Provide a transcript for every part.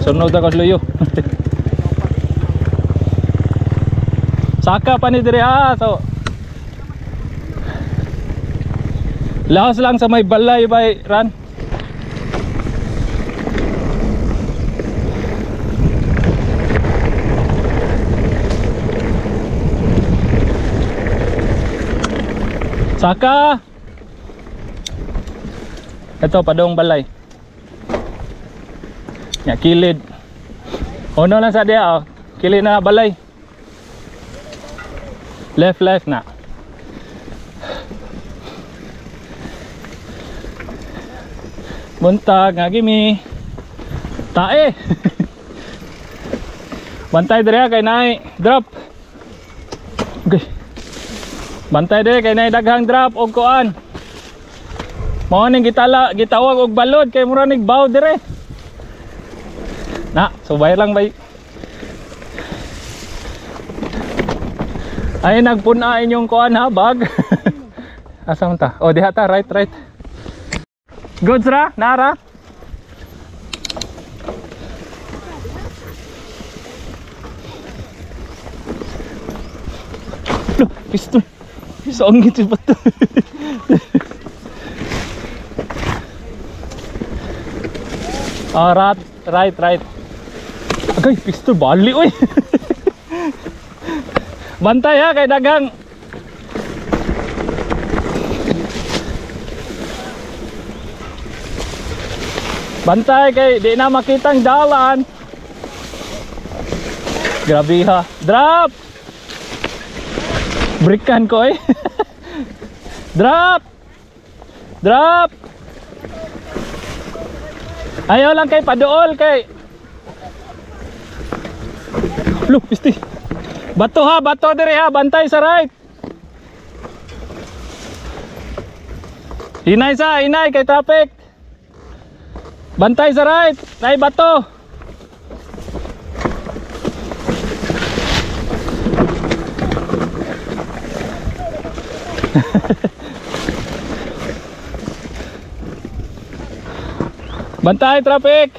Sunod ako sa luyo. Saka pa ni dire so lahas lang sa may balay bay ran. Saka ito padong balay ya kilid ono lang sa dia kilid na balay left na buntag nga gimi tae bantay dire kay nay drop okay bantay dire kay nay daghang drop og kuan mao ning gitawag og balod kay mura nig baw dire na subay lang bay ay nagpuna inyong kuan ha bag asa man ta oh diha ta right goods ra nara loh pistol isong gitu betul right agay pistol bali oy bantay ha kay dagang bantay kay di na makitang dalan grabe ha drop brikan ko eh drop ayaw lang kay paduol kay look pisti bato ha bato dire ha bantay sa right hinay kay traffic bantay sa right nay bato bantay traffic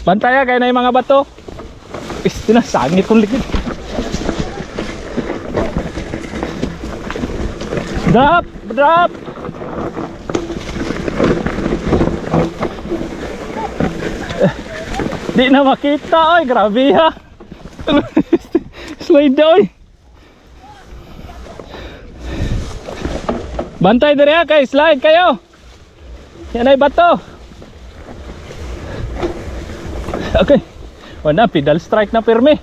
bantay kay nay mga bato tinasangit kong likid drop di na makita oy grabe ha slide oy bantay dire kay slide kayo yan ay bato okay wala pedal strike na pirmi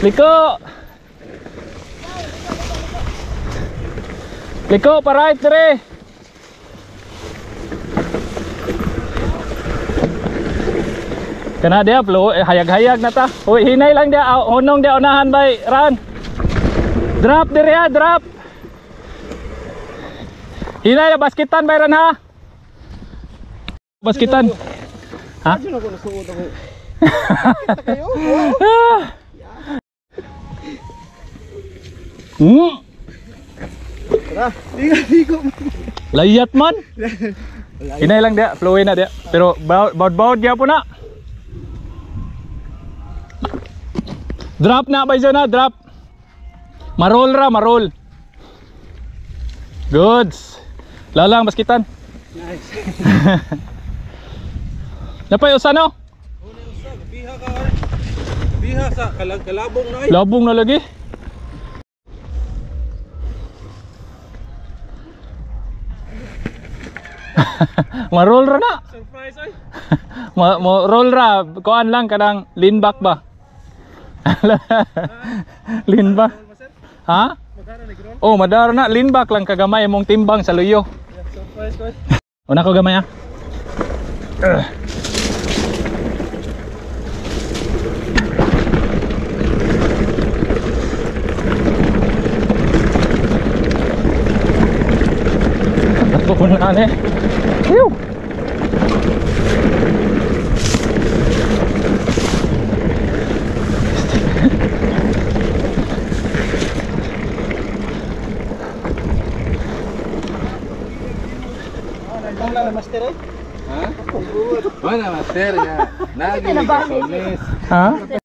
liko pa right dire kana dia flow hayag-hayag na ta uy hinay lang dia hunong dia unahan bay ran drop dire ha drop hinay na basketan bay ran ha basketan ha layat man hinay lang dia flowin na dia pero baud dia po na drop na bay na drop marol goods lalang basketan nice napay usano biha sa kalabong na labong na lagi marol ra na surprise oy roll ra kuan lang kadang lean back ba lean back ha oh madara na lean back lang kagamay mong timbang sa luyo surprise ko una ko gamay ha pupunaan Whew. Ha? Mana master ya. Lagi ni kasones. Ha?